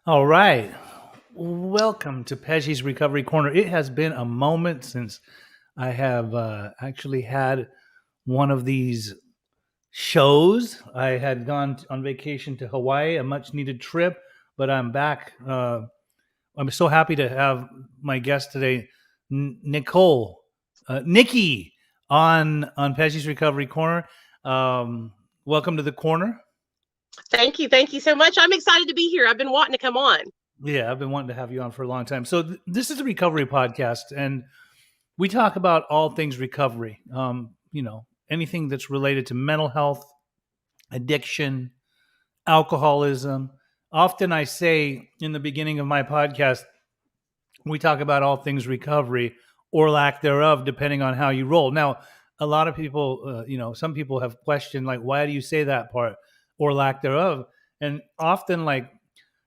All right. Welcome to Pesci's Recovery Corner. It has been a moment since I have actually had one of these shows. I had gone on vacation to Hawaii, a much needed trip, but I'm back. I'm so happy to have my guest today, Nicole, Nikki, on Pesci's Recovery Corner. Welcome to the corner. Thank you. Thank you so much. I'm excited to be here. I've been wanting to come on. Yeah, I've been wanting to have you on for a long time. So this is a recovery podcast, and we talk about all things recovery. Anything that's related to mental health, addiction, alcoholism. Often I say in the beginning of my podcast, we talk about all things recovery or lack thereof, depending on how you roll. Now, a lot of people, some people have questioned, like, why do you say that part or lack thereof? And often, like,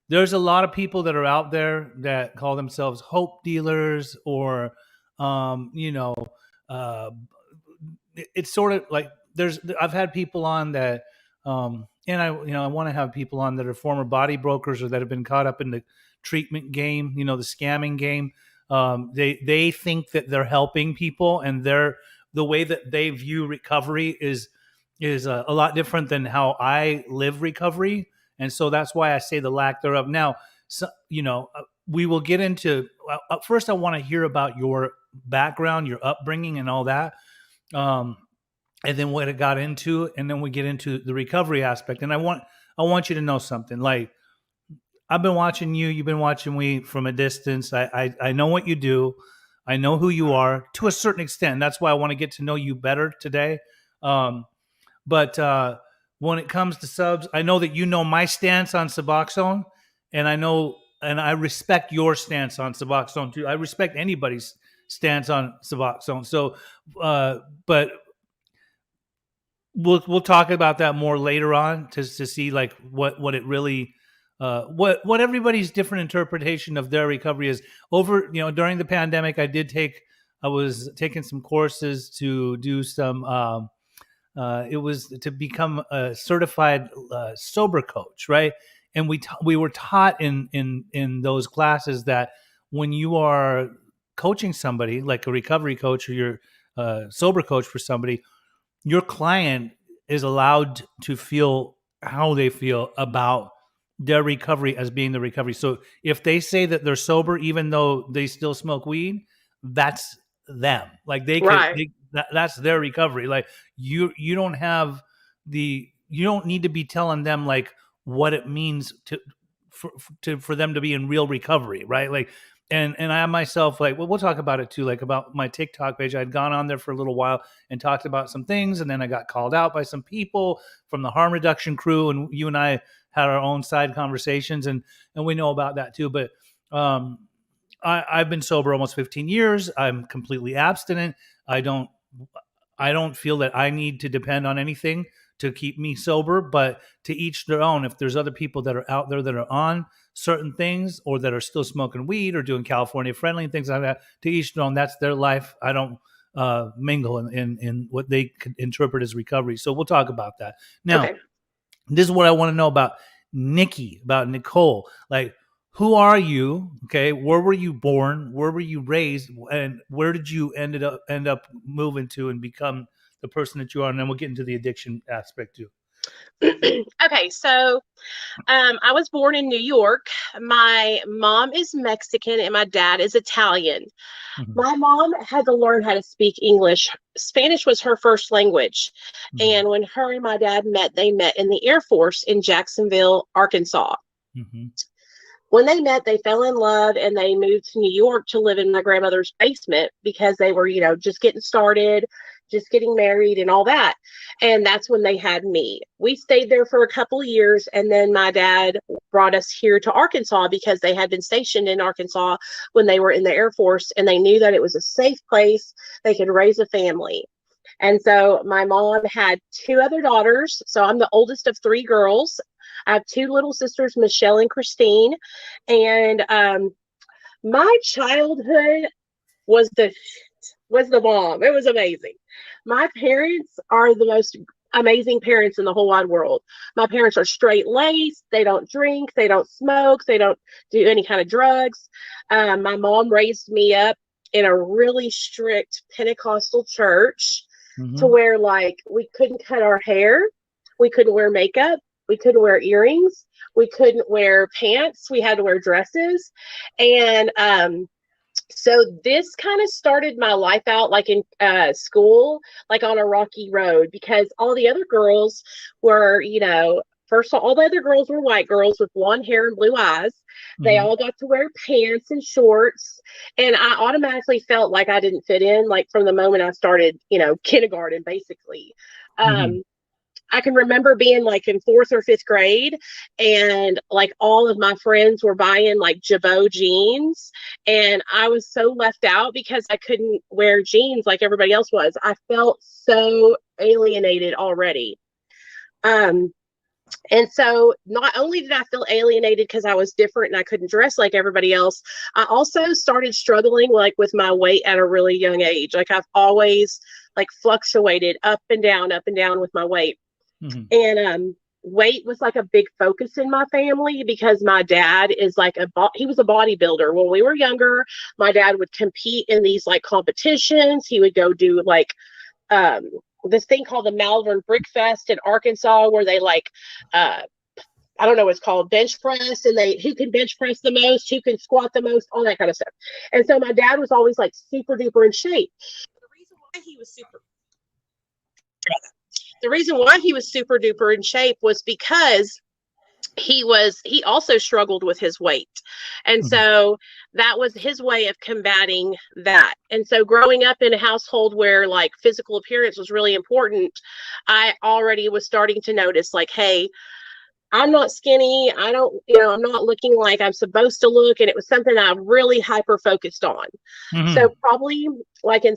there's a lot of people that are out there that call themselves hope dealers or um, you know uh, it's sort of like I've had people on that and I want to have people on that are former body brokers or that have been caught up in the treatment game, the scamming game. They think that they're helping people, and the way that they view recovery is a lot different than how I live recovery, and so that's why I say the lack thereof. Now, we will get into. First, I want to hear about your background, your upbringing, and all that, um, and then what it got into, and then we get into the recovery aspect. And I want you to know something. Like, I've been watching you. You've been watching me from a distance. I know what you do. I know who you are to a certain extent. That's why I want to get to know you better today. Um, but when it comes to subs, I know that you know my stance on Suboxone, and I respect your stance on Suboxone too. I respect anybody's stance on Suboxone. So, but we'll talk about that more later on to see like what it really what everybody's different interpretation of their recovery is. Over during the pandemic, I was taking some courses to do some. It was to become a certified sober coach, right? And we were taught in those classes that when you are coaching somebody, like a recovery coach or you're sober coach for somebody, your client is allowed to feel how they feel about their recovery as being the recovery. So if they say that they're sober even though they still smoke weed, that's them. Like Right. that's their recovery. Like you don't have you don't need to be telling them like what it means for them to be in real recovery, right? Like and I myself, like, well, we'll talk about it too, like about my TikTok page. I'd gone on there for a little while and talked about some things, and then I got called out by some people from the harm reduction crew, and you and I had our own side conversations, and we know about that too. But um, I've been sober almost 15 years. I'm completely abstinent. I don't I don't feel that I need to depend on anything to keep me sober, but to each their own. If there's other people that are out there that are on certain things or that are still smoking weed or doing California friendly and things like that, to each their own. That's their life. I don't mingle in what they could interpret as recovery. So we'll talk about that. Now, Okay. this is what I want to know about Nikki, about Nicole. Like, who are you? Okay, where were you born? Where were you raised? And where did you end up moving to and become the person that you are? And then we'll get into the addiction aspect too. Okay. So I was born in New York. My mom is Mexican and my dad is Italian. Mm-hmm. My mom had to learn how to speak English. Spanish was her first language. Mm-hmm. And when her and my dad met, they met in the Air Force in Jacksonville, Arkansas. Mm-hmm. When they met, they fell in love and they moved to New York to live in my grandmother's basement because they were, just getting started, just getting married and all that. And that's when they had me. We stayed there for a couple of years, and then my dad brought us here to Arkansas because they had been stationed in Arkansas when they were in the Air Force, and they knew that it was a safe place. They could raise a family. And so my mom had two other daughters. So I'm the oldest of three girls. I have two little sisters, Michelle and Christine. And my childhood was the bomb. It was amazing. My parents are the most amazing parents in the whole wide world. My parents are straight laced. They don't drink. They don't smoke. They don't do any kind of drugs. My mom raised me up in a really strict Pentecostal church to Mm-hmm. where like we couldn't cut our hair, we couldn't wear makeup, we couldn't wear earrings, we couldn't wear pants, we had to wear dresses. And so this kind of started my life out like in school, like on a rocky road, because all the other girls were, first of all the other girls were white girls with blonde hair and blue eyes. They Mm-hmm. all got to wear pants and shorts. And I automatically felt like I didn't fit in, like from the moment I started, kindergarten, basically. Mm-hmm. I can remember being like in fourth or fifth grade, and like all of my friends were buying like Jabot jeans, and I was so left out because I couldn't wear jeans like everybody else was. I felt so alienated already. Um, and so not only did I feel alienated because I was different and I couldn't dress like everybody else, I also started struggling like with my weight at a really young age. Like I've always like fluctuated up and down with my weight. Mm-hmm. And weight was like a big focus in my family because my dad is like he was a bodybuilder when we were younger. My dad would compete in these like competitions. He would go do like this thing called the Malvern Brick Fest in Arkansas, where they like I don't know what it's called, bench press, and they who can bench press the most, who can squat the most, all that kind of stuff. And so my dad was always like super duper in shape. The reason why he was super duper in shape was because he also struggled with his weight. And Mm-hmm. so that was his way of combating that. And so growing up in a household where like physical appearance was really important, I already was starting to notice like, hey, I'm not skinny. I don't, I'm not looking like I'm supposed to look. And it was something I really hyper focused on. Mm-hmm. So probably like in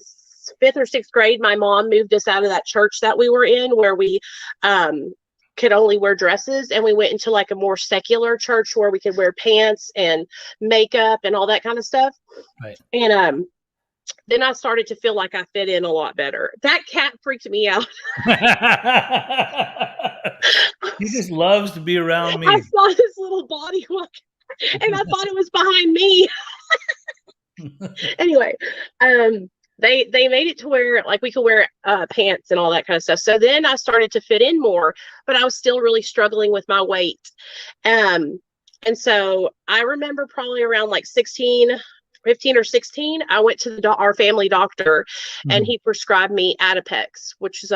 fifth or sixth grade, my mom moved us out of that church that we were in where we could only wear dresses, and we went into like a more secular church where we could wear pants and makeup and all that kind of stuff. Right. And then I started to feel like I fit in a lot better. That cat freaked me out. He just loves to be around me. I saw this little body walk, and I thought it was behind me. Anyway, they made it to where like we could wear pants and all that kind of stuff. So then I started to fit in more, but I was still really struggling with my weight. And so I remember probably around like 15 or 16, I went to our family doctor, and he prescribed me Adipex, which is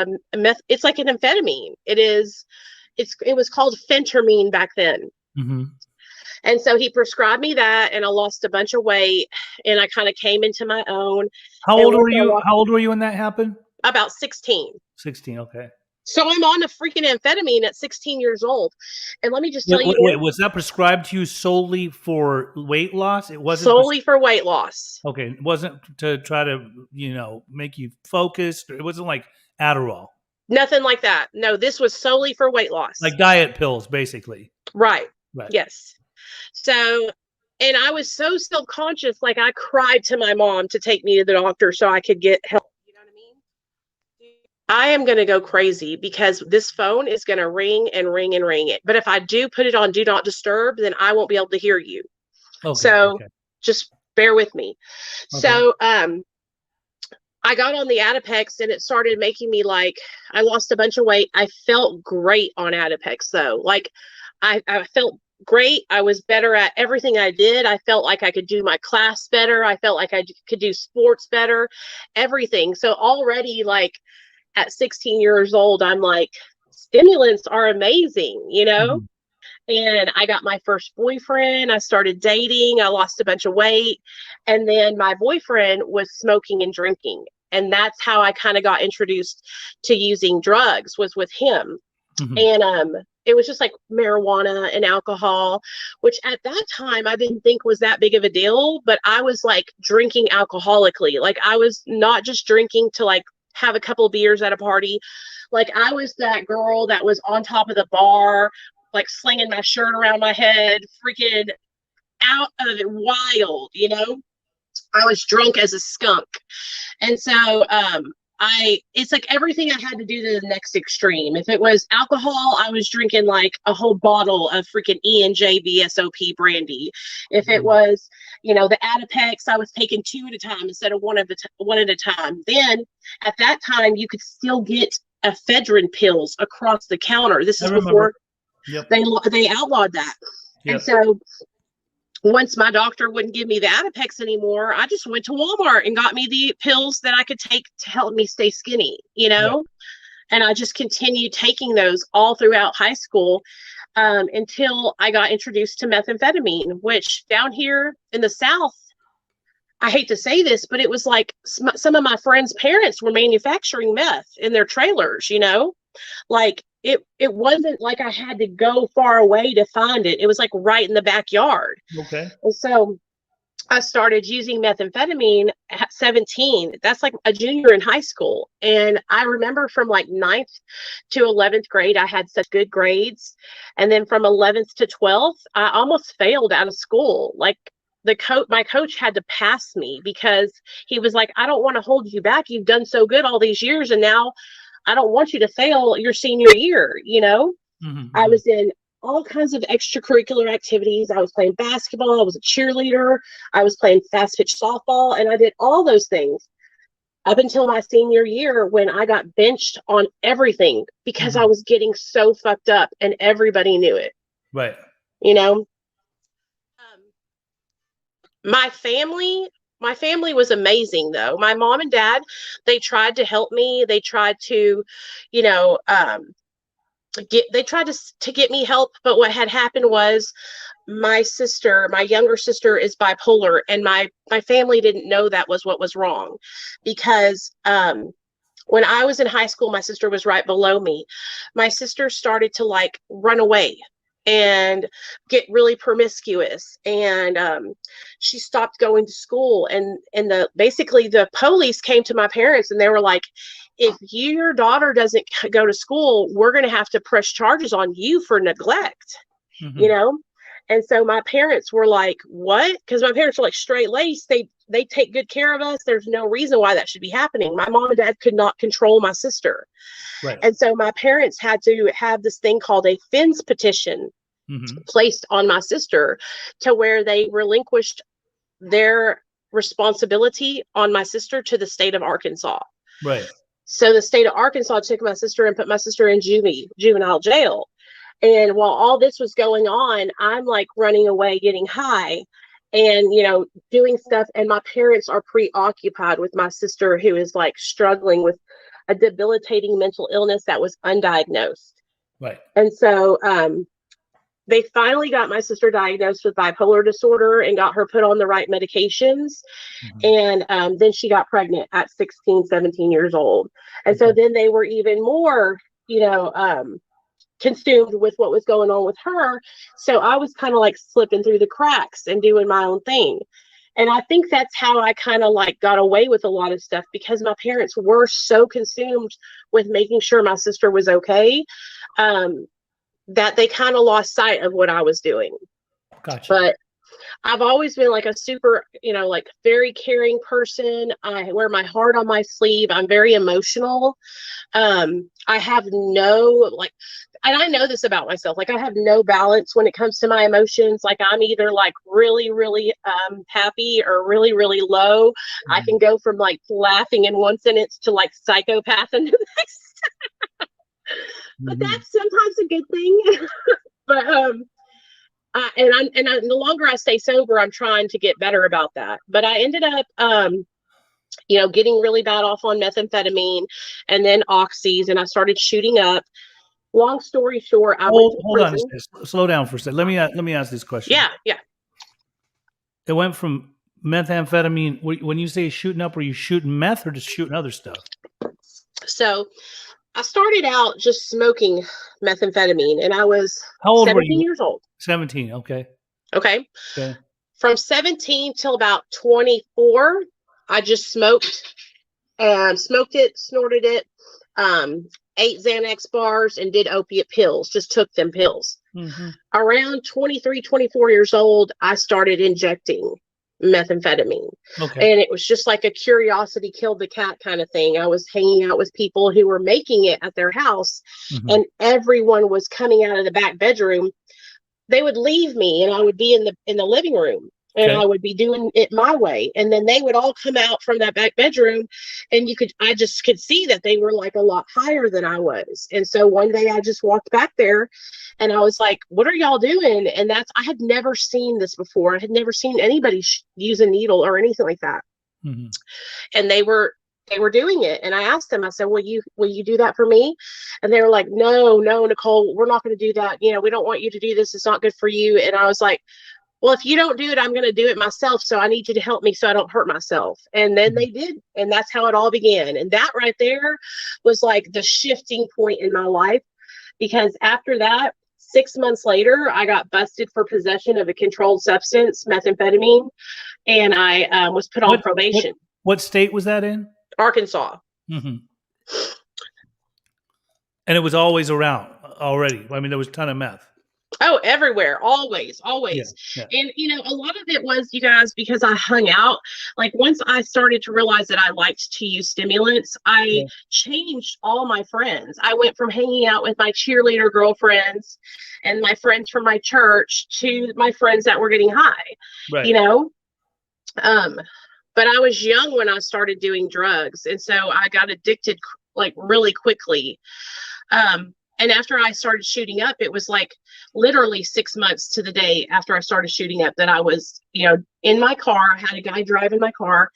it's like an amphetamine. It was called phentermine back then. Mm-hmm. And so he prescribed me that, and I lost a bunch of weight, and I kind of came into my own. How old were you? How old were you when that happened? About 16. 16. Okay. So I'm on a freaking amphetamine at 16 years old. And let me just tell you. Wait, was that prescribed to you solely for weight loss? It wasn't solely for weight loss. Okay. It wasn't to try to, make you focused. It wasn't like Adderall. Nothing like that. No, this was solely for weight loss. Like diet pills, basically. Right. Right. Yes. So, and I was so self-conscious, like I cried to my mom to take me to the doctor so I could get help. You know what I mean? I am going to go crazy because this phone is going to ring and ring and ring it. But if I do put it on Do Not Disturb, then I won't be able to hear you. Okay, so just bear with me. Okay. So, I got on the Adipex, and it started making me like, I lost a bunch of weight. I felt great on Adipex though. Like I felt great. I was better at everything I did. I felt like I could do my class better. I felt like I could do sports better, everything. So already like at 16 years old, I'm like, stimulants are amazing, Mm-hmm. And I got my first boyfriend. I started dating. I lost a bunch of weight. And then my boyfriend was smoking and drinking. And that's how I kind of got introduced to using drugs, was with him. Mm-hmm. And it was just like marijuana and alcohol, which at that time I didn't think was that big of a deal. But I was like drinking alcoholically. Like I was not just drinking to like have a couple of beers at a party. Like I was that girl that was on top of the bar, like slinging my shirt around my head, freaking out of it wild, I was drunk as a skunk. And so it's like everything I had to do to the next extreme. If it was alcohol, I was drinking like a whole bottle of freaking E&J VSOP brandy. If it was, the Adipex, I was taking 2 at a time instead of one at a time. Then at that time, you could still get ephedrine pills across the counter. This is before they outlawed that. Yep. And so once my doctor wouldn't give me the Adipex anymore, I just went to Walmart and got me the pills that I could take to help me stay skinny, and I just continued taking those all throughout high school until I got introduced to methamphetamine, which down here in the South, I hate to say this, but it was like some of my friends' parents were manufacturing meth in their trailers, like it wasn't like I had to go far away to find it. It was like right in the backyard. Okay. And so I started using methamphetamine at 17. That's like a junior in high school. And I remember from like 9th to 11th grade, I had such good grades. And then from 11th to 12th, I almost failed out of school. Like my coach had to pass me because he was like, I don't want to hold you back. You've done so good all these years. And now I don't want you to fail your senior year. Mm-hmm. I was in all kinds of extracurricular activities. I was playing basketball. I was a cheerleader. I was playing fast pitch softball. And I did all those things up until my senior year when I got benched on everything because I was getting so fucked up and everybody knew it. Right. My family was amazing though. My mom and dad, they tried to help me. They tried to, they tried to get me help. But what had happened was my younger sister is bipolar, and my family didn't know that was what was wrong because, when I was in high school, my sister was right below me. My sister started to like run away and get really promiscuous, and she stopped going to school, and basically the police came to my parents and they were like, if your daughter doesn't go to school, we're going to have to press charges on you for neglect. And so my parents were like, what? Because my parents were like straight laced. They take good care of us. There's no reason why that should be happening. My mom and dad could not control my sister. Right. And so my parents had to have this thing called a FINS petition placed on my sister to where they relinquished their responsibility on my sister to the state of Arkansas. Right. So the state of Arkansas took my sister and put my sister in juvenile jail. And while all this was going on, I'm like running away, getting high and, doing stuff. And my parents are preoccupied with my sister, who is like struggling with a debilitating mental illness that was undiagnosed. Right. And so they finally got my sister diagnosed with bipolar disorder and got her put on the right medications. And then she got pregnant at 16, 17 years old. And so then they were even more, consumed with what was going on with her. So I was kind of like slipping through the cracks and doing my own thing. And I think that's how I kind of like got away with a lot of stuff, because my parents were so consumed with making sure my sister was okay, that they kind of lost sight of what I was doing. Gotcha. But I've always been like a super, like very caring person. I wear my heart on my sleeve. I'm very emotional. I have no and I know this about myself, like I have no balance when it comes to my emotions. Like I'm either like really, really happy or really, really low. I can go from like laughing in one sentence to like psychopath in the next. But that's sometimes a good thing. But the longer I stay sober, I'm trying to get better about that. But I ended up getting really bad off on methamphetamine and then oxys, and I started shooting up. Long story short, I went to prison. On. Slow down for a second. Let me ask this question. Yeah. It went from methamphetamine. When you say shooting up, were you shooting meth or just shooting other stuff? So I started out just smoking methamphetamine, and I was 17 years old. 17, okay. Okay. From 17 till about 24, I just smoked it, snorted it, ate Xanax bars, and did opiate pills, just took them pills. Around 23, 24 years old, I started injecting. methamphetamine. Okay. And it was just like a curiosity killed the cat kind of thing. I was hanging out with people who were making it at their house, and everyone was coming out of the back bedroom. They would leave me and I would be in the living room, and Okay. I would be doing it my way. And then they would all come out from that back bedroom, and I just could see that they were like a lot higher than I was. And so one day I just walked back there and I was like, what are y'all doing? And I had never seen this before. I had never seen anybody use a needle or anything like that. And they were doing it. And I asked them, I said, will you do that for me? And they were like, no, Nicole, we're not going to do that. You know, we don't want you to do this. It's not good for you. And I was like, well, if you don't do it, I'm going to do it myself. So I need you to help me so I don't hurt myself. And then they did. And that's how it all began. And that right there was like the shifting point in my life, because after that, 6 months later, I got busted for possession of a controlled substance, methamphetamine, and I was put on probation. What state was that in? Arkansas. And it was always around already. I mean, there was a ton of meth. Oh, everywhere, always. Yeah. And, a lot of it was, you guys, because I hung out. Like, once I started to realize that I liked to use stimulants, I changed all my friends. I went from hanging out with my cheerleader girlfriends and my friends from my church to my friends that were getting high, but I was young when I started doing drugs. And so I got addicted like really quickly. And after I started shooting up, it was like literally 6 months to the day after I started shooting up that I was, in my car. I had a guy driving my car,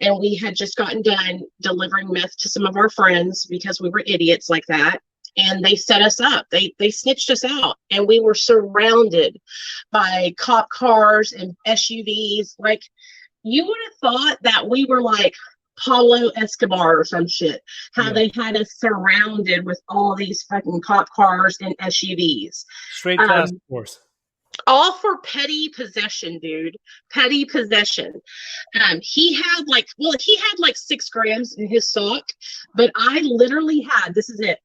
and we had just gotten done delivering meth to some of our friends because we were idiots like that. And they set us up. They snitched us out, and we were surrounded by cop cars and SUVs. Like, you would have thought that we were like Pablo Escobar or some shit. How they had us surrounded with all these fucking cop cars and SUVs. Straight task force. All for petty possession, dude. Petty possession. He had like 6 grams in his sock, but I literally had, this is it,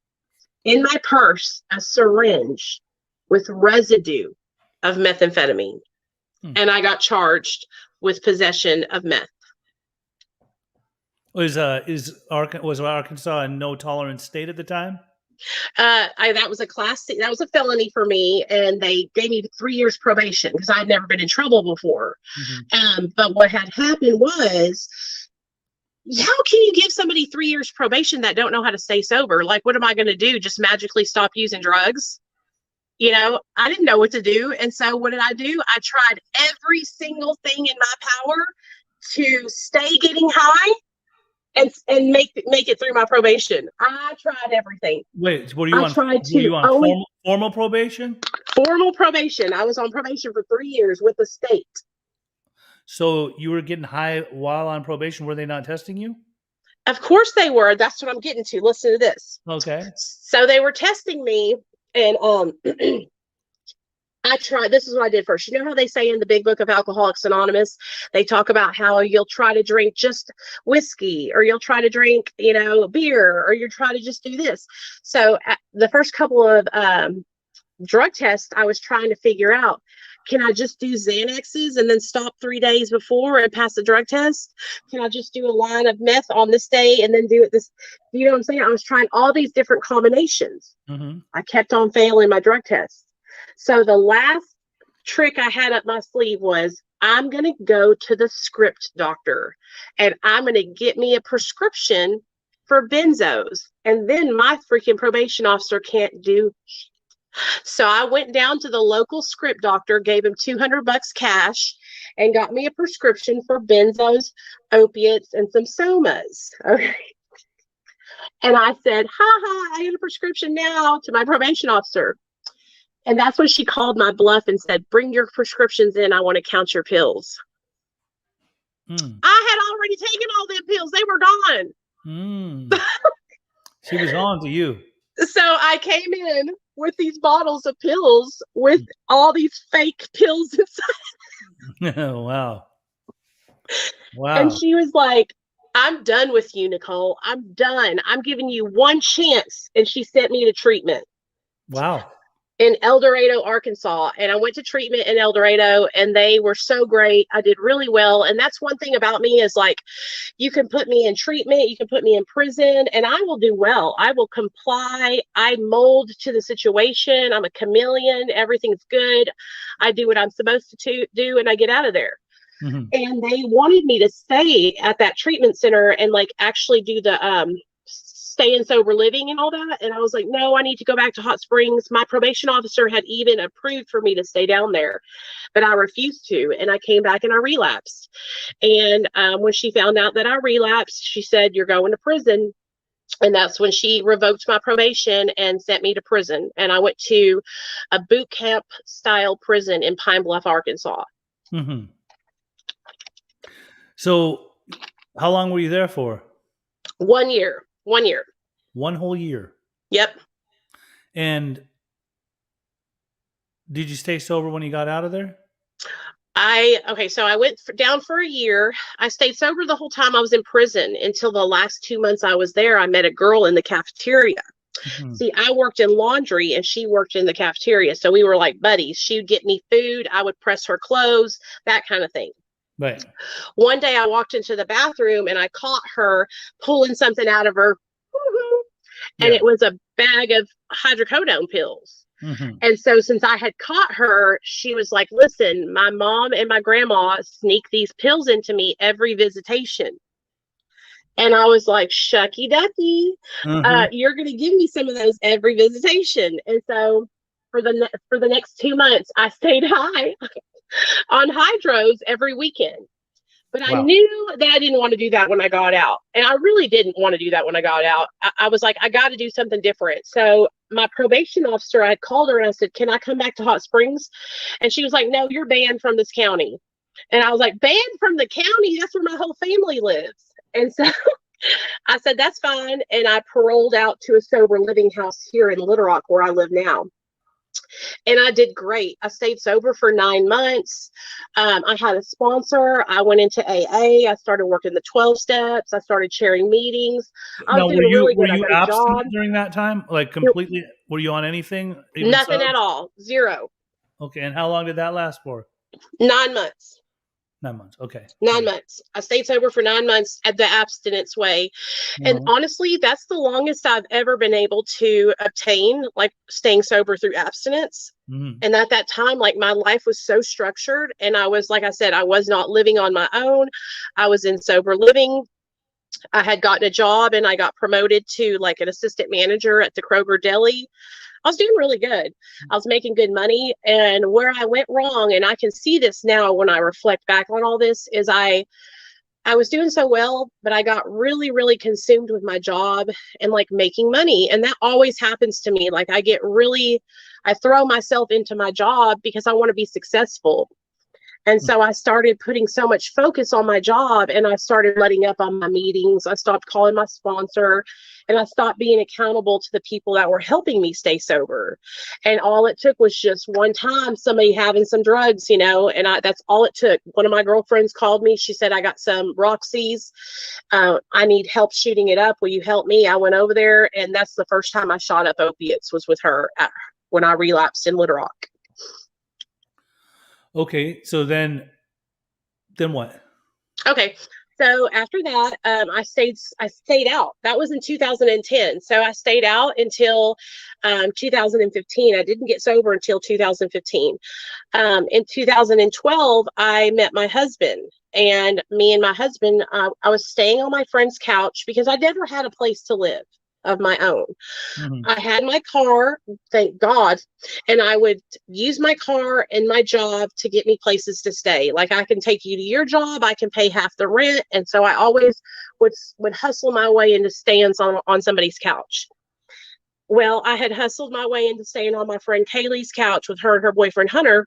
in my purse, a syringe with residue of methamphetamine. And I got charged with possession of meth. Was Arkansas a no tolerance state at the time? That was a felony for me, and they gave me 3 years probation because I had never been in trouble before. But what had happened was, how can you give somebody 3 years probation that don't know how to stay sober? Like, what am I going to do? Just magically stop using drugs? I didn't know what to do. And so what did I do? I tried every single thing in my power to stay getting high and make it through my probation. I tried everything. Wait, what are you on? Were you on formal probation? Formal probation. I was on probation for 3 years with the state. So you were getting high while on probation. Were they not testing you? Of course they were. That's what I'm getting to. Listen to this. Okay. So they were testing me, and I tried. This is what I did first. You know how they say in the big book of Alcoholics Anonymous, they talk about how you'll try to drink just whiskey, or you'll try to drink, beer, or you'll try to just do this. So the first couple of drug tests, I was trying to figure out, can I just do Xanaxes and then stop 3 days before and pass the drug test? Can I just do a line of meth on this day and then do it this? You know what I'm saying? I was trying all these different combinations. I kept on failing my drug tests. So the last trick I had up my sleeve was, I'm going to go to the script doctor, and I'm going to get me a prescription for benzos. And then my freaking probation officer can't do shit. So I went down to the local script doctor, gave him $200 cash, and got me a prescription for benzos, opiates, and some somas. Okay. And I said, I get a prescription now, to my probation officer. And that's when she called my bluff and said, bring your prescriptions in. I want to count your pills. I had already taken all them pills. They were gone. She was on to you. So I came in with these bottles of pills with all these fake pills inside. Wow. And she was like, I'm done with you, Nicole. I'm done. I'm giving you one chance. And she sent me to treatment. Wow. in El Dorado, Arkansas. And I went to treatment in El Dorado, and they were so great. I did really well. And that's one thing about me is like, you can put me in treatment, you can put me in prison, and I will do well. I will comply. I mold to the situation. I'm a chameleon. Everything's good. I do what I'm supposed to do, and I get out of there. Mm-hmm. And they wanted me to stay at that treatment center and like actually do the stay in sober living and all that. And I was like, no, I need to go back to Hot Springs. My probation officer had even approved for me to stay down there, but I refused to. And I came back and I relapsed. And when she found out that I relapsed, she said, you're going to prison. And that's when she revoked my probation and sent me to prison. And I went to a boot camp style prison in Pine Bluff, Arkansas. Mm-hmm. So how long were you there for? 1 year. 1 year. One whole year. Yep. And did you stay sober when you got out of there? So I went down for a year. I stayed sober the whole time I was in prison until the last 2 months I was there. I met a girl in the cafeteria. Mm-hmm. See, I worked in laundry and she worked in the cafeteria. So we were like buddies. She would get me food. I would press her clothes, that kind of thing. Right. One day I walked into the bathroom and I caught her pulling something out of her, and it was a bag of hydrocodone pills. Mm-hmm. And so since I had caught her, she was like, listen, my mom and my grandma sneak these pills into me every visitation. And I was like, shucky ducky, you're going to give me some of those every visitation. And so for the next 2 months, I stayed high on hydros every weekend. But I knew that I didn't want to do that when I got out. And I really didn't want to do that when I got out. I was like, I got to do something different. So my probation officer, I called her and I said, can I come back to Hot Springs? And she was like, no, you're banned from this county. And I was like, banned from the county? That's where my whole family lives. And so I said, that's fine. And I paroled out to a sober living house here in Little Rock where I live now. And I did great. I stayed sober for 9 months. I had a sponsor. I went into AA. I started working the 12 steps. I started chairing meetings. I was doing really good. Were you abstinent during that time? Like completely? Were you on anything? Nothing at all. Zero. Okay. And how long did that last for? 9 months. 9 months. Okay. 9 months. I stayed sober for 9 months at the abstinence way. And honestly, that's the longest I've ever been able to obtain, like staying sober through abstinence. Mm-hmm. And at that time, like my life was so structured. And I was, like I said, I was not living on my own. I was in sober living. I had gotten a job and I got promoted to like an assistant manager at the Kroger Deli. I was doing really good. I was making good money. And where I went wrong, and I can see this now when I reflect back on all this, is I was doing so well, but I got really, really consumed with my job and like making money. And that always happens to me. Like I throw myself into my job because I want to be successful. And so I started putting so much focus on my job, and I started letting up on my meetings. I stopped calling my sponsor, and I stopped being accountable to the people that were helping me stay sober. And all it took was just one time, somebody having some drugs, and that's all it took. One of my girlfriends called me. She said, I got some Roxy's. I need help shooting it up. Will you help me? I went over there, and that's the first time I shot up opiates was with her when I relapsed in Little Rock. Okay, so then what? Okay, so after that, I stayed out. That was in 2010. So I stayed out until 2015. I didn't get sober until 2015. In 2012, I met my husband, and me and my husband, I was staying on my friend's couch because I never had a place to live of my own. Mm-hmm. I had my car, thank God, and I would use my car and my job to get me places to stay. Like, I can take you to your job, I can pay half the rent. And so I always would hustle my way into staying on somebody's couch. Well, I had hustled my way into staying on my friend Kaylee's couch with her and her boyfriend Hunter.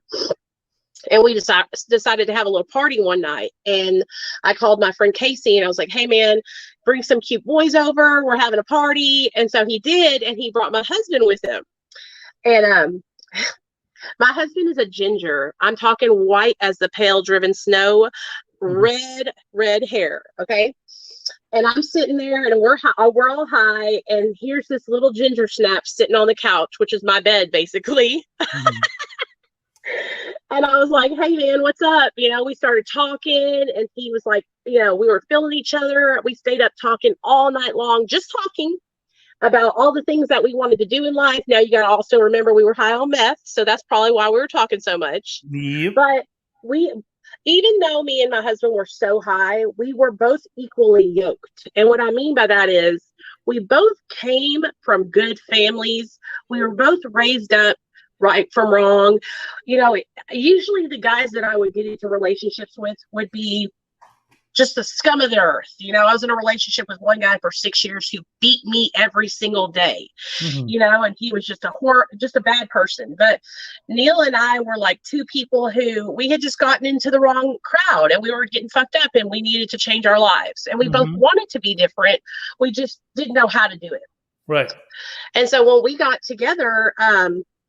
And we decided to have a little party one night. And I called my friend Casey and I was like, hey man, bring some cute boys over. We're having a party. And so he did. And he brought my husband with him. And my husband is a ginger. I'm talking white as the pale driven snow, red hair. Okay. And I'm sitting there, and we're all high, and here's this little ginger snap sitting on the couch, which is my bed, basically. Mhm. And I was like, hey, man, what's up? We started talking, and he was like, we were feeling each other. We stayed up talking all night long, just talking about all the things that we wanted to do in life. Now, you got to also remember we were high on meth, so that's probably why we were talking so much. Yep. But even though me and my husband were so high, we were both equally yoked. And what I mean by that is we both came from good families. We were both raised up right from wrong. Usually the guys that I would get into relationships with would be just the scum of the earth. I was in a relationship with one guy for 6 years who beat me every single day, and he was just a bad person. But Neil and I were like two people who we had just gotten into the wrong crowd, and we were getting fucked up, and we needed to change our lives. And we both wanted to be different. We just didn't know how to do it. Right. And so when we got together,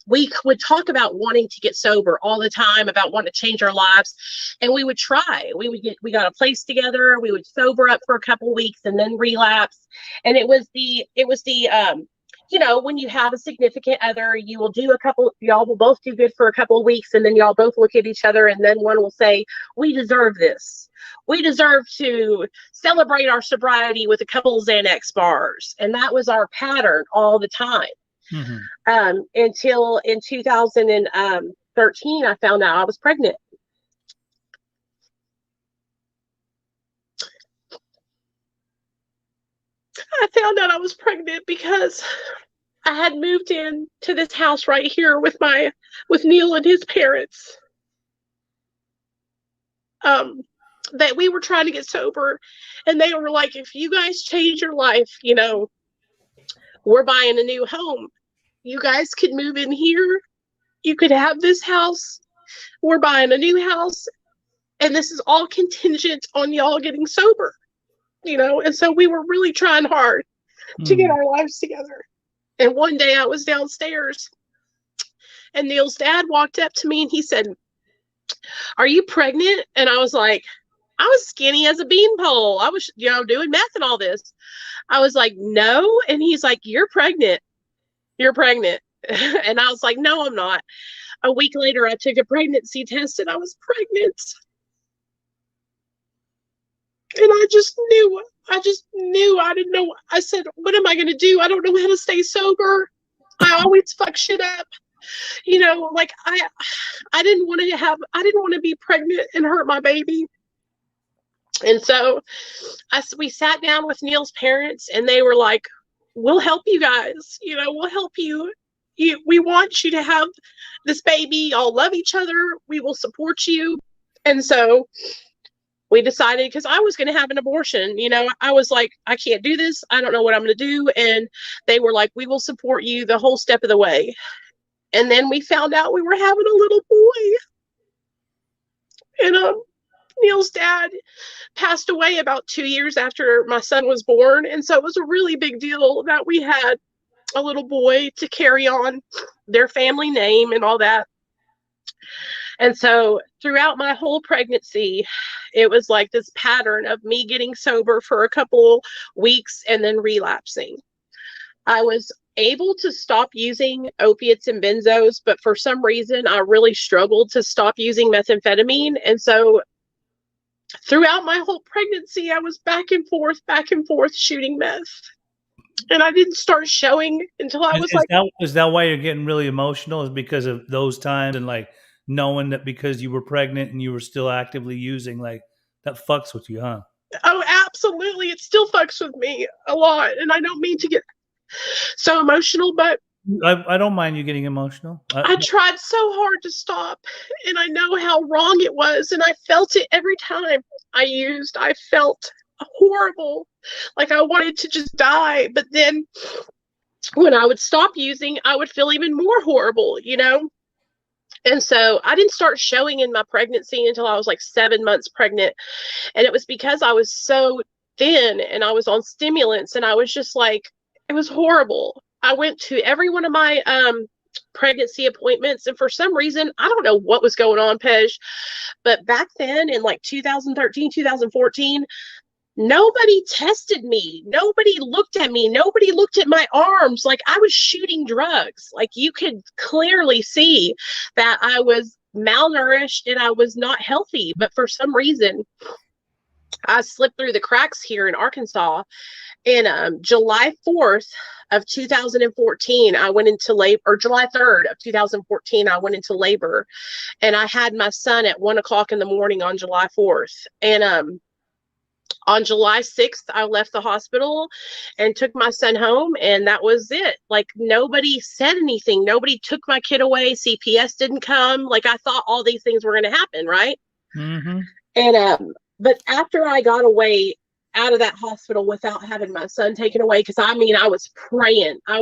we would talk about wanting to get sober all the time, about wanting to change our lives. And we would try. We got a place together. We would sober up for a couple of weeks and then relapse. And it was the when you have a significant other, y'all will both do good for a couple of weeks, and then y'all both look at each other, and then one will say, we deserve this. We deserve to celebrate our sobriety with a couple of Xanax bars. And that was our pattern all the time. Until in 2013, I found out I was pregnant. I found out I was pregnant because I had moved in to this house right here with Neil and his parents. That we were trying to get sober, and they were like, if you guys change your life, we're buying a new home. You guys could move in here. You could have this house. We're buying a new house. And this is all contingent on y'all getting sober, And so we were really trying hard to get our lives together. And one day I was downstairs, and Neil's dad walked up to me, and he said, are you pregnant? And I was like, I was skinny as a beanpole. I was, doing meth and all this. I was like, no. And he's like, you're pregnant. You're pregnant. And I was like, no, I'm not. A week later, I took a pregnancy test, and I was pregnant. And I just knew. I didn't know. I said, what am I going to do? I don't know how to stay sober. I always fuck shit up. Like I didn't want to be pregnant and hurt my baby. And so we sat down with Neil's parents, and they were like, we'll help you guys. We'll help you. We want you to have this baby. Y'all love each other. We will support you. And so we decided, because I was going to have an abortion. I was like, I can't do this. I don't know what I'm going to do. And they were like, we will support you the whole step of the way. And then we found out we were having a little boy. And Neil's dad passed away about 2 years after my son was born. And so it was a really big deal that we had a little boy to carry on their family name and all that. And so throughout my whole pregnancy, it was like this pattern of me getting sober for a couple weeks and then relapsing. I was able to stop using opiates and benzos, but for some reason, I really struggled to stop using methamphetamine. And so throughout my whole pregnancy, I was back and forth shooting meth. And I didn't start showing until I was is that why you're getting really emotional? Is because of those times and like knowing that because you were pregnant and you were still actively using, like that fucks with you, huh? Oh, absolutely. It still fucks with me a lot. And I don't mean to get so emotional, but I don't mind you getting emotional. I tried so hard to stop, and I know how wrong it was. And I felt it every time I used. I felt horrible, like I wanted to just die. But then when I would stop using, I would feel even more horrible, And so I didn't start showing in my pregnancy until I was like 7 months pregnant. And it was because I was so thin and I was on stimulants, and I was just like, it was horrible. I went to every one of my pregnancy appointments, and for some reason, I don't know what was going on, Pej, but back then in like 2013, 2014, Nobody tested me. Nobody looked at me. Nobody looked at my arms. Like I was shooting drugs. Like you could clearly see that I was malnourished and I was not healthy. But for some reason, I slipped through the cracks here in Arkansas. And July 4th of 2014, I went into labor, or July 3rd of 2014, I went into labor. And I had my son at 1 o'clock in the morning on July 4th. And on July 6th, I left the hospital and took my son home, and that was it. Like, nobody said anything. Nobody took my kid away. CPS didn't come. Like, I thought all these things were going to happen, right? Mm-hmm. And, but after I got away out of that hospital without having my son taken away, because I mean, I was praying. I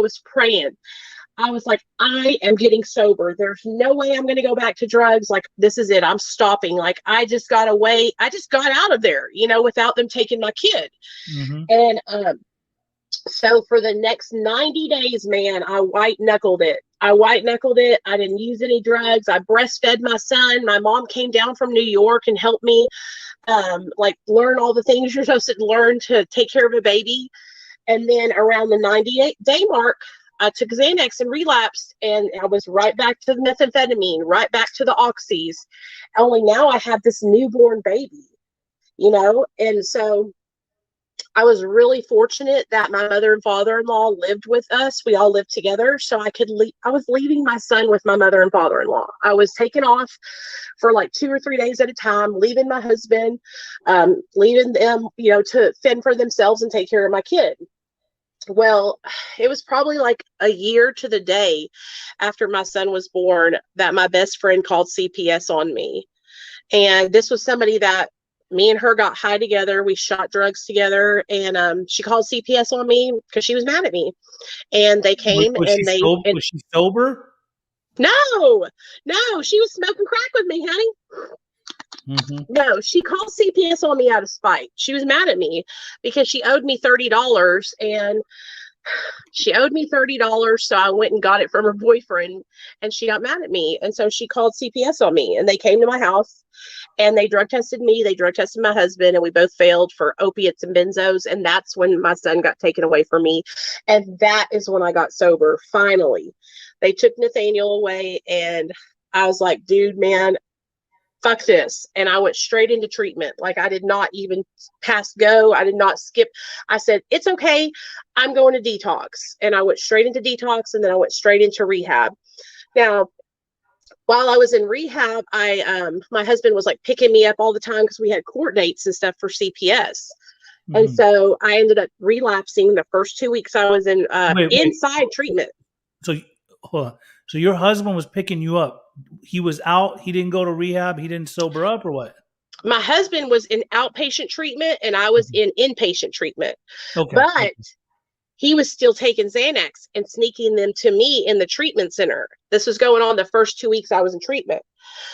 was like, I am getting sober. There's no way I'm going to go back to drugs. Like, this is it. I'm stopping. Like, I just got away. I just got out of there, you know, without them taking my kid. Mm-hmm. And so for the next 90 days, man, I white knuckled it. I didn't use any drugs. I breastfed my son. My mom came down from New York and helped me, like, learn all the things you're supposed to learn to take care of a baby. And then around the 98-day mark, I took Xanax and relapsed, and I was right back to the methamphetamine, right back to the oxys. Only now I have this newborn baby, you know? And so I was really fortunate that my mother and father-in-law lived with us. We all lived together, so I could leave. I was leaving my son with my mother and father-in-law. I was taking off for like 2 or 3 days at a time, leaving my husband, leaving them, you know, to fend for themselves and take care of my kid. Well, it was probably like a year to the day after my son was born that my best friend called CPS on me. And this was somebody that me and her got high together. We shot drugs together, and she called CPS on me because she was mad at me. And they came Was and they and was she sober? no, she was smoking crack with me, honey. Mm-hmm. No, she called CPS on me out of spite. She was mad at me because she owed me $30, and she owed me $30. So I went and got it from her boyfriend, and she got mad at me. And so she called CPS on me, and they came to my house and they drug tested me. They drug tested my husband, and we both failed for opiates and benzos. And that's when my son got taken away from me. And that is when I got sober. Finally, they took Nathaniel away, and I was like, dude, man, fuck this. And I went straight into treatment. Like, I did not even pass go. I did not skip. I said, it's okay. I'm going to detox. And I went straight into detox, and then I went straight into rehab. Now, while I was in rehab, my husband was like picking me up all the time because we had court dates and stuff for CPS. Mm-hmm. And so I ended up relapsing the first 2 weeks I was in inside treatment. So, hold on. So your husband was picking you up. He was out. He didn't go to rehab. He didn't sober up, or what? My husband was in outpatient treatment, and I was in inpatient treatment. Okay. But he was still taking Xanax and sneaking them to me in the treatment center. This was going on the first 2 weeks I was in treatment.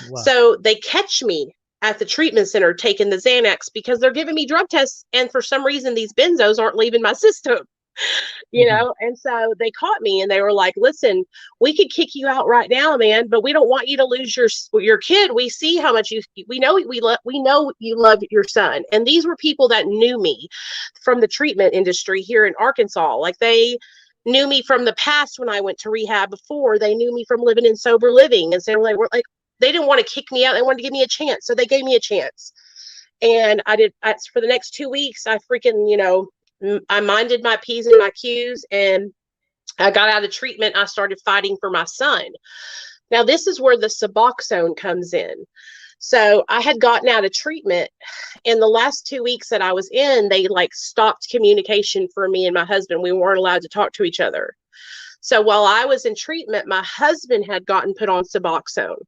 Wow. So they catch me at the treatment center taking the Xanax because they're giving me drug tests, and for some reason these benzos aren't leaving my system. You know, and so they caught me, and they were like, listen, we could kick you out right now, man, but we don't want you to lose your kid. We see how much we know you love your son. And these were people that knew me from the treatment industry here in Arkansas. Like, they knew me from the past when I went to rehab before. They knew me from living in sober living. And so they didn't want to kick me out. They wanted to give me a chance. So they gave me a chance. And for the next 2 weeks, I freaking, you know, I minded my P's and my Q's, and I got out of treatment. I started fighting for my son. Now, this is where the Suboxone comes in. So I had gotten out of treatment. In the last 2 weeks that I was in, they like stopped communication for me and my husband. We weren't allowed to talk to each other. So while I was in treatment, my husband had gotten put on Suboxone.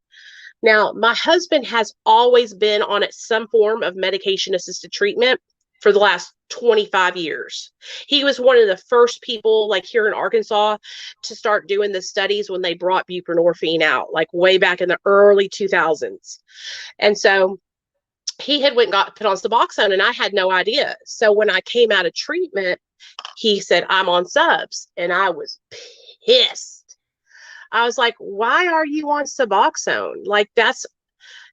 Now, my husband has always been on some form of medication-assisted treatment for the last 25 years. He was one of the first people, like here in Arkansas, to start doing the studies when they brought buprenorphine out, like way back in the early 2000s. And so he had went and got put on Suboxone, and I had no idea. So when I came out of treatment, he said, I'm on subs. And I was pissed. I was like, why are you on Suboxone? Like,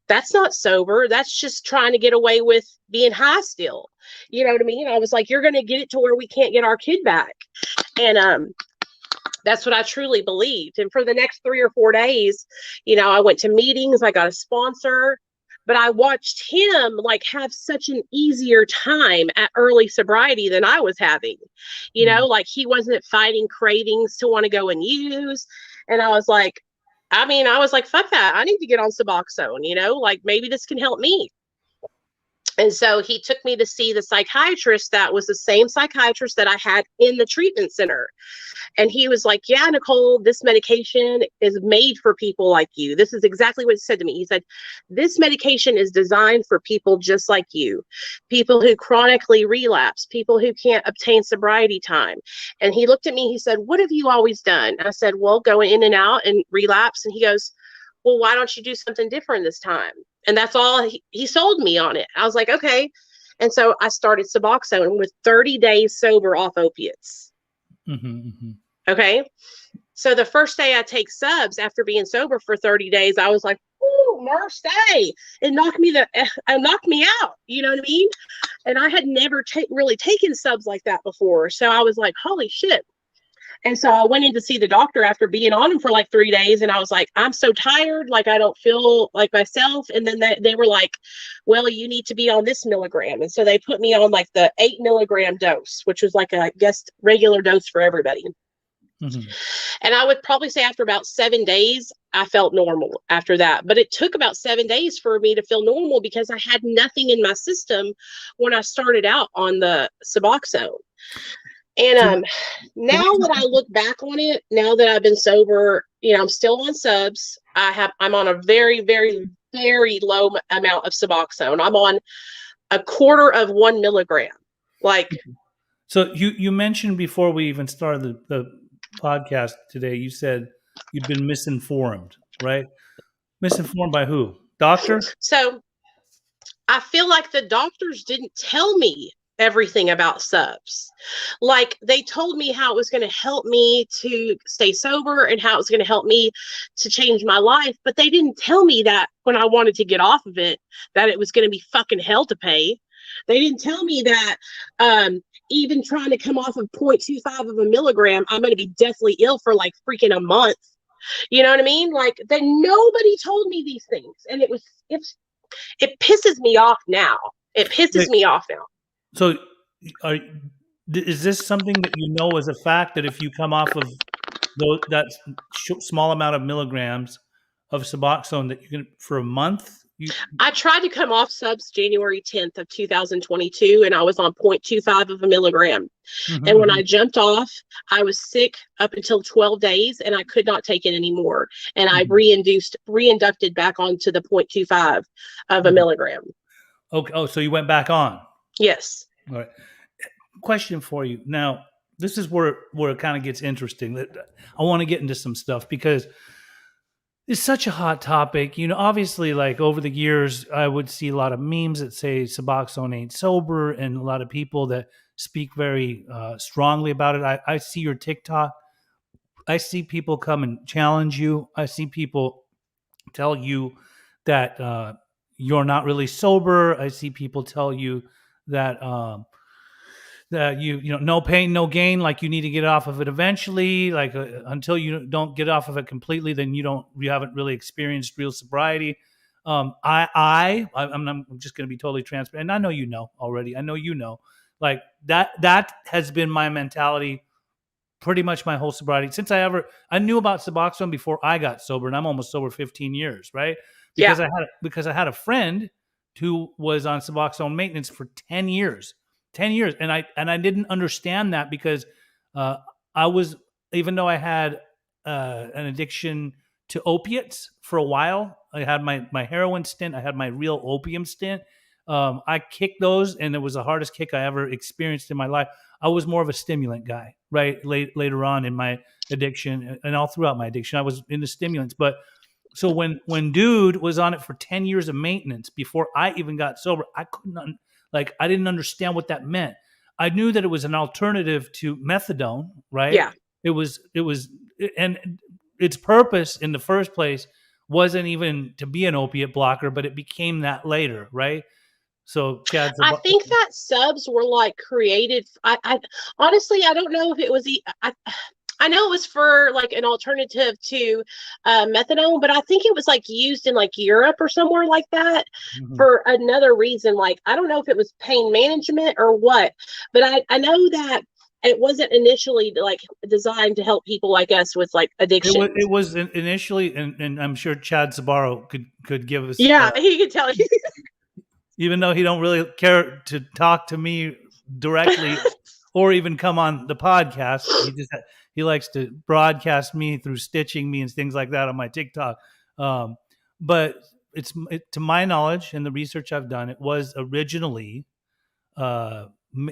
That's not sober. That's just trying to get away with being high still. You know what I mean? I was like, you're going to get it to where we can't get our kid back. And that's what I truly believed. And for the next 3 or 4 days, I went to meetings, I got a sponsor, but I watched him like have such an easier time at early sobriety than I was having. Like he wasn't fighting cravings to want to go and use. And I was like, fuck that. I need to get on Suboxone, like maybe this can help me. And so he took me to see the psychiatrist that was the same psychiatrist that I had in the treatment center. And he was like, yeah, Nicole, this medication is made for people like you. This is exactly what he said to me. He said, this medication is designed for people just like you, people who chronically relapse, people who can't obtain sobriety time. And he looked at me, he said, what have you always done? And I said, well, going in and out and relapse. And he goes, well, why don't you do something different this time? And that's all he sold me on it. I was like, okay. And so I started Suboxone with 30 days sober off opiates. Okay. So the first day I take subs after being sober for 30 days, I was like, ooh, first day. It knocked me out. You know what I mean? And I had never really taken subs like that before. So I was like, holy shit. And so I went in to see the doctor after being on him for like 3 days. And I was like, I'm so tired. Like, I don't feel like myself. And then they were like, well, you need to be on this milligram. And so they put me on like the 8 milligram dose, which was like I guess regular dose for everybody. And I would probably say after about 7 days, I felt normal after that. But it took about 7 days for me to feel normal because I had nothing in my system when I started out on the Suboxone. And now that I look back on it, now that I've been sober, I'm still on subs. I'm on a very, very, very low amount of Suboxone. I'm on 1/4 of 1 milligram. Like, so you mentioned before we even started the podcast today, you said you'd been misinformed, right? Misinformed by who? Doctor? So I feel like the doctors didn't tell me everything about subs. Like, they told me how it was going to help me to stay sober and how it was going to help me to change my life, but they didn't tell me that when I wanted to get off of it, that it was going to be fucking hell to pay. They didn't tell me that even trying to come off of 0.25 of a milligram, I'm going to be deathly ill for like freaking a month. You know what I mean? Like, nobody told me these things. And it pisses me off now. It pisses me off now. So is this something that you know as a fact, that if you come off of that small amount of milligrams of Suboxone, that you can, for a month? I tried to come off subs January 10th of 2022, and I was on 0.25 of a milligram. And when I jumped off, I was sick up until 12 days, and I could not take it anymore. And I reinducted back onto the 0.25 of a milligram. Okay. Oh, so you went back on? Yes. All right. Question for you. Now, this is where it kind of gets interesting. I want to get into some stuff because it's such a hot topic. Obviously, like over the years, I would see a lot of memes that say Suboxone ain't sober, and a lot of people that speak very strongly about it. I see your TikTok. I see people come and challenge you. I see people tell you that you're not really sober. I see people tell you that that no pain, no gain. Like, you need to get off of it eventually. Like, until you don't get off of it completely, then you haven't really experienced real sobriety. I'm just going to be totally transparent. And I know already. I know like that has been my mentality pretty much my whole sobriety since I knew about Suboxone before I got sober, and I'm almost sober 15 years, right? Because I had a friend who was on Suboxone maintenance for 10 years. 10 years. And I didn't understand that because I was, even though I had an addiction to opiates for a while, I had my heroin stint, I had my real opium stint. I kicked those, and it was the hardest kick I ever experienced in my life. I was more of a stimulant guy, right? Later on in my addiction, and all throughout my addiction, I was into stimulants. But so when dude was on it for 10 years of maintenance before I even got sober, I didn't understand what that meant. I knew that it was an alternative to methadone, right? Yeah. It was, and its purpose in the first place wasn't even to be an opiate blocker, but it became that later, right? So Chad's I think that subs were like created. I honestly, I don't know if it was. I know it was for like an alternative to methadone, but I think it was like used in like Europe or somewhere like that for another reason. Like, I don't know if it was pain management or what, but I know that it wasn't initially like designed to help people like us with like addictions. It was initially, and I'm sure Chad Sabaro could give us, Yeah, he could tell you. even though he don't really care to talk to me directly or even come on the podcast. He likes to broadcast me through stitching me and things like that on my TikTok. But to my knowledge and the research I've done, it was originally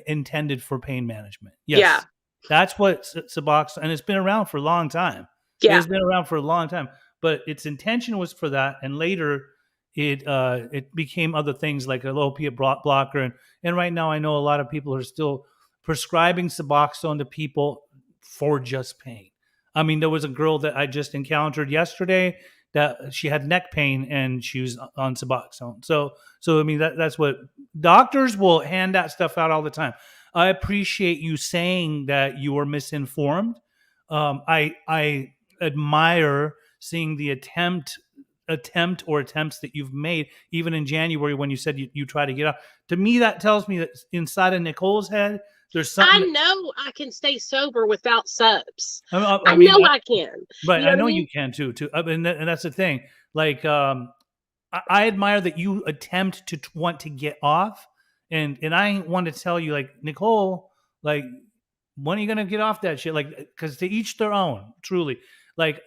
intended for pain management. Yes, Yeah, that's what Suboxone, and it's been around for a long time. It yeah. has been around for a long time, but its intention was for that, and later it became other things like an opiate blocker, and right now I know a lot of people are still prescribing Suboxone to people for just pain. I mean, there was a girl that I just encountered yesterday that she had neck pain and she was on Suboxone. So I mean that's what doctors will hand that stuff out all the time. I appreciate you saying that you were misinformed. I admire seeing the attempt or attempts that you've made, even in January when you said you try to get out. To me, that tells me that inside of Nicole's head, there's I something that, know I can stay sober without subs. I I mean, know I can. right. You know I what I know mean? you can too. And that's the thing. Like, I admire that you attempt to want to get off, and I want to tell you, like, Nicole, like, when are you gonna get off that shit? Like, because to each their own. Truly, like,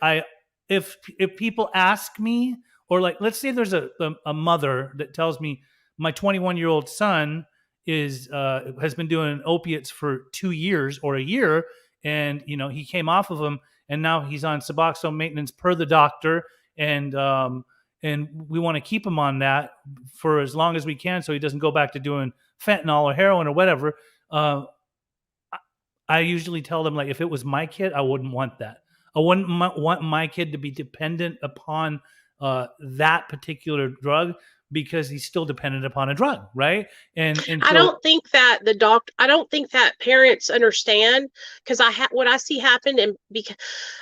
if people ask me, or like, let's say there's a mother that tells me my 21-year-old son is has been doing opiates for 2 years or a year, and he came off of them, and now he's on Suboxone maintenance per the doctor, and we want to keep him on that for as long as we can, so he doesn't go back to doing fentanyl or heroin or whatever. Uh, I usually tell them, like, if it was my kid, I wouldn't want that. I wouldn't want my kid to be dependent upon that particular drug because he's still dependent upon a drug, right? And I so don't think that I don't think that parents understand because what I see happen, and because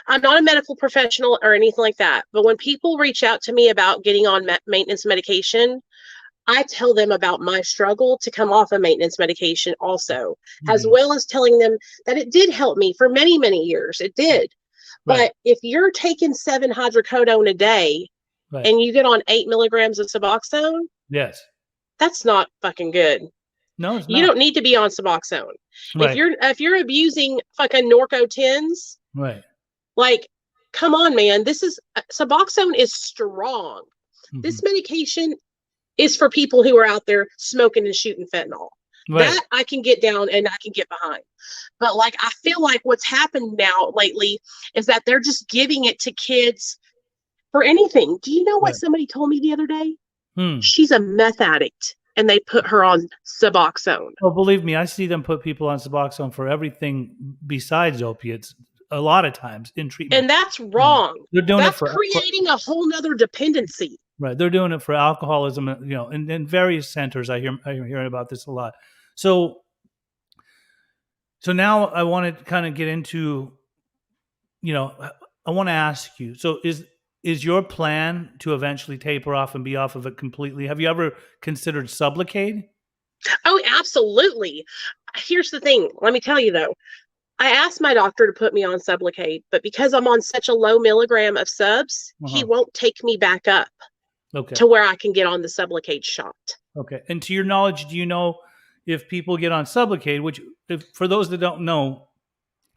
I'm not a medical professional or anything like that, but when people reach out to me about getting on maintenance medication, I tell them about my struggle to come off of maintenance medication also, as mhm, well as telling them that it did help me for many, many years. It did. right, But if you're taking 7 hydrocodone a day right, and you get on 8 milligrams of Suboxone, yes, that's not fucking good. no, it's You not, don't need to be on Suboxone. right, If you're abusing fucking Norco 10s, right, like, come on, man. This is Suboxone is strong. hmm, This medication is for people who are out there smoking and shooting fentanyl. right, That I can get down and I can get behind. But like, I feel like what's happened now lately is that they're just giving it to kids for anything. Do you know what right. somebody told me the other day? Hmm. She's a meth addict and they put her on Suboxone. Well, believe me, I see them put people on Suboxone for everything besides opiates a lot of times in treatment. And that's Mhm. wrong. They're doing it That's for creating a whole nother dependency. right. They're doing it for alcoholism, in various centers. I'm hearing about this a lot. So now I want to kind of get into, I want to ask you. So is your plan to eventually taper off and be off of it completely? Have you ever considered Sublocade? Oh, absolutely. Here's the thing. Let me tell you though. I asked my doctor to put me on Sublocade, but because I'm on such a low milligram of subs, he Uh-huh. won't take me back up Okay. to where I can get on the Sublocade shot. Okay. And to your knowledge, do you know if people get on Sublocade, which, if, for those that don't know,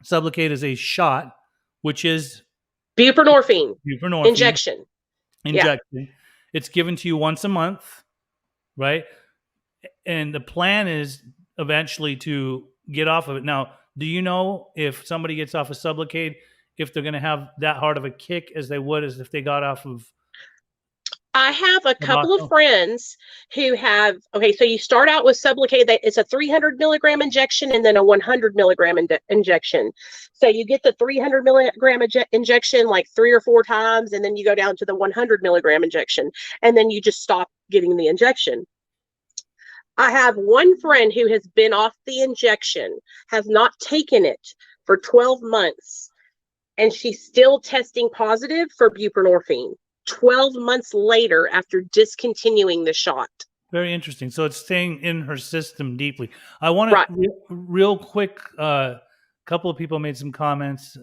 Sublocade is a shot, which is Buprenorphine buprenorphine injection. Yeah. injection. It's given to you once a month, right? And the plan is eventually to get off of it. Now, do you know if somebody gets off of Sublocade, if they're going to have that hard of a kick as they would as if they got off of I have a couple of Suboxone? friends who have, okay, so you start out with Sublocade. It's a 300 milligram injection and then a 100 milligram injection. So you get the 300 milligram injection like 3 or 4 times, and then you go down to the 100 milligram injection, and then you just stop getting the injection. I have one friend who has been off the injection, has not taken it for 12 months, and she's still testing positive for buprenorphine 12 months later after discontinuing the shot. Very interesting. So it's staying in her system deeply. I want Right. to real quick. Couple of people made some comments.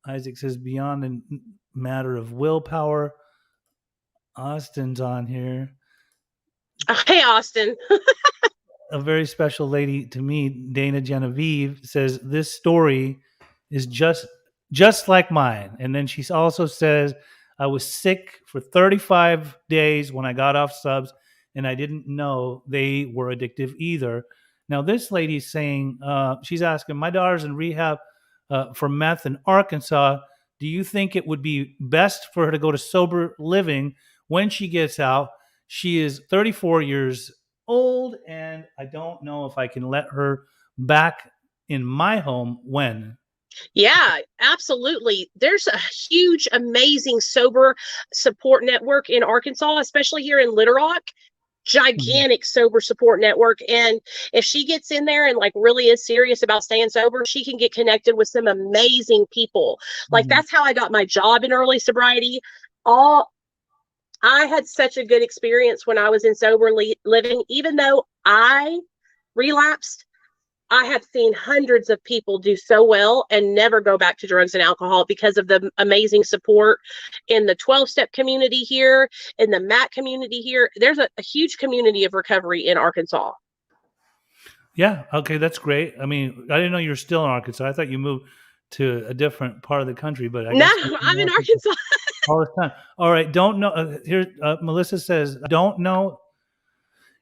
Isaac says beyond a matter of willpower. Austin's on here. Hey, Austin. A very special lady to me, Dana Genevieve, says this story is just like mine. And then she also says, I was sick for 35 days when I got off subs, and I didn't know they were addictive either. Now, this lady's saying, she's asking, my daughter's in rehab for meth in Arkansas. Do you think it would be best for her to go to sober living when she gets out? She is 34 years old, and I don't know if I can let her back in my home when. Yeah, absolutely. There's a huge, amazing sober support network in Arkansas, especially here in Little Rock. Gigantic sober support network. And if she gets in there and like really is serious about staying sober, she can get connected with some amazing people. Like that's how I got my job in early sobriety. I had such a good experience when I was in sober living. Even though I relapsed, I have seen hundreds of people do so well and never go back to drugs and alcohol because of the amazing support in the 12-step community here, in the MAT community here. There's a huge community of recovery in Arkansas. Yeah, okay, that's great. I mean, I didn't know you were still in Arkansas. I thought you moved to a different part of the country, but I No, guess you're I'm in in Arkansas Arkansas. all the time. All right, don't know. Here, Melissa says, don't know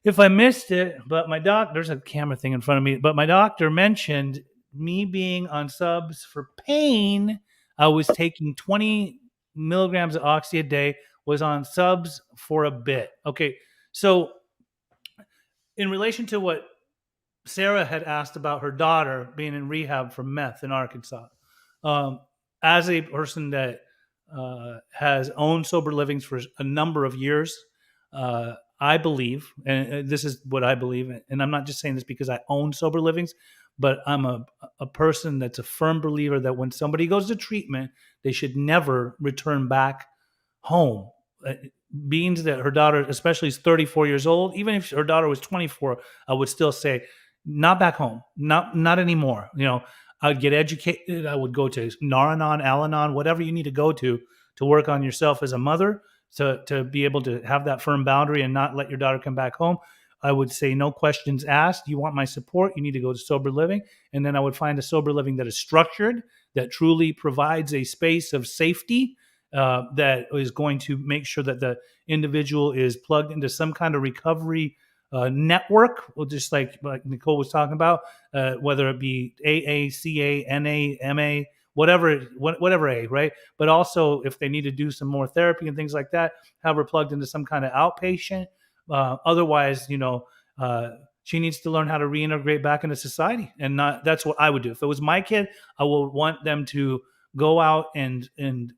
if I missed it, but there's a camera thing in front of me, but my doctor mentioned me being on subs for pain. I was taking 20 milligrams of oxy a day, was on subs for a bit. Okay, so in relation to what Sarah had asked about her daughter being in rehab for meth in Arkansas, um, as a person that has owned sober livings for a number of years, I believe, and this is what I believe, and I'm not just saying this because I own sober livings, but I'm a person that's a firm believer that when somebody goes to treatment, they should never return back home. Being that her daughter, especially, is 34 years old, even if her daughter was 24, I would still say, not back home, not anymore. You know, I'd get educated. I would go to Naranon, Al-Anon, whatever you need to go to work on yourself as a mother, to be able to have that firm boundary and not let your daughter come back home. I would say no questions asked. You want my support? You need to go to sober living, and then I would find a sober living that is structured, that truly provides a space of safety, that is going to make sure that the individual is plugged into some kind of recovery network, or just like Nicole was talking about, whether it be AA, CA, NA, MA, whatever A, right? But also if they need to do some more therapy and things like that, have her plugged into some kind of outpatient. Otherwise, she needs to learn how to reintegrate back into society, and not. That's what I would do if it was my kid. I would want them to go out and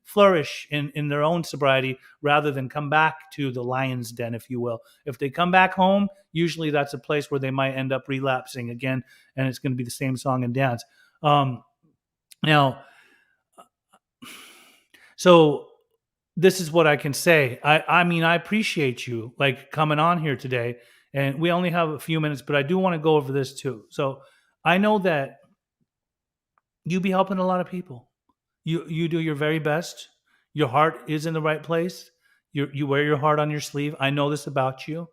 flourish in their own sobriety rather than come back to the lion's den, if you will. If they come back home, usually that's a place where they might end up relapsing again, and it's going to be the same song and dance. Now, so this is what I can say. I mean, I appreciate you like coming on here today, and we only have a few minutes, but I do want to go over this too. So I know that you be helping a lot of people. You do your very best. Your heart is in the right place. You wear your heart on your sleeve. I know this about you.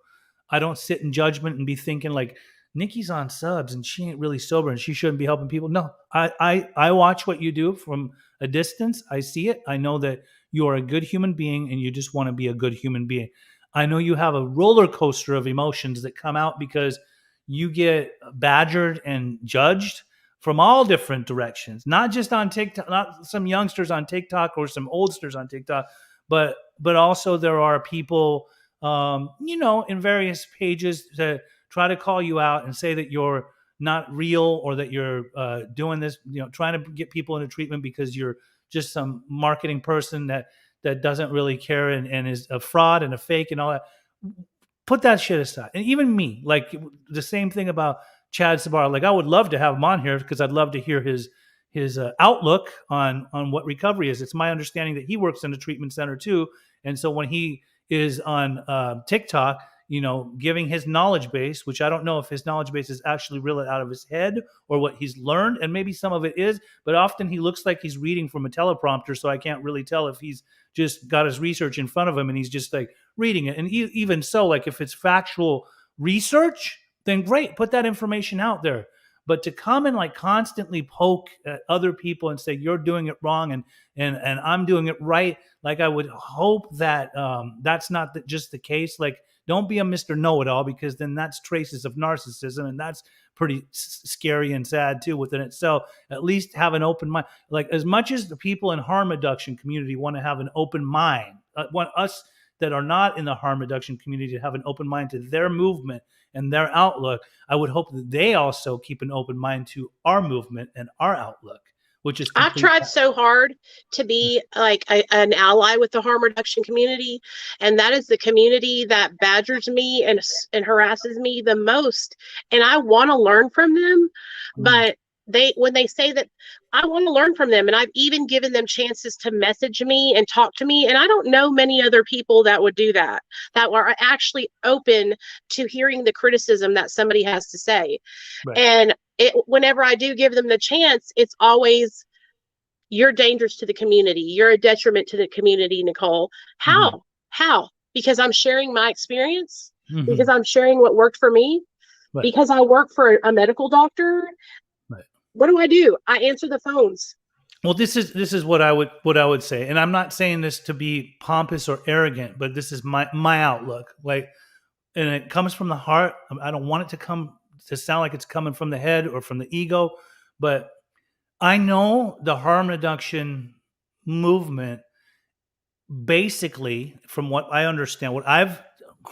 I don't sit in judgment and be thinking like Nikki's on subs and she ain't really sober and she shouldn't be helping people. No, I watch what you do from a distance. I see it. I know that you are a good human being and you just want to be a good human being. I know you have a roller coaster of emotions that come out because you get badgered and judged from all different directions, not just on TikTok, not some youngsters on TikTok or some oldsters on TikTok, but but also there are people, in various pages to try to call you out and say that you're not real, or that you're doing this, trying to get people into treatment because you're just some marketing person that doesn't really care, and is a fraud and a fake and all that. Put that shit aside. And even me, like the same thing about Chad Sabar. Like I would love to have him on here because I'd love to hear his outlook on what recovery is. It's my understanding that he works in a treatment center too, and so when he is on TikTok, giving his knowledge base, which I don't know if his knowledge base is actually real out of his head or what he's learned, and maybe some of it is, but often he looks like he's reading from a teleprompter, so I can't really tell if he's just got his research in front of him and he's just like reading it. And even so, like if it's factual research, then great, put that information out there. But to come and like constantly poke at other people and say you're doing it wrong and I'm doing it right, like I would hope that that's not just the case. Like don't be a Mr. Know-it-all, because then that's traces of narcissism, and that's pretty scary and sad too within itself. At least have an open mind. Like as much as the people in harm reduction community want to have an open mind, want us that are not in the harm reduction community to have an open mind to their movement and their outlook, I would hope that they also keep an open mind to our movement and our outlook, which is I've tried so hard to be like an ally with the harm reduction community, and that is the community that badgers me and harasses me the most. And I want to learn from them, but when they say that, I want to learn from them, and I've even given them chances to message me and talk to me, and I don't know many other people that would do that are actually open to hearing the criticism that somebody has to say. Right. And whenever I do give them the chance, it's always, you're dangerous to the community. You're a detriment to the community, Nicole. How? Mm-hmm. How? Because I'm sharing my experience, because I'm sharing what worked for me, because I work for a medical doctor. What do? I answer the phones. Well, this is what I would say, and I'm not saying this to be pompous or arrogant, but this is my outlook. Like, and it comes from the heart. I don't want it to sound like it's coming from the head or from the ego, but I know the harm reduction movement, basically, from what I understand, what I've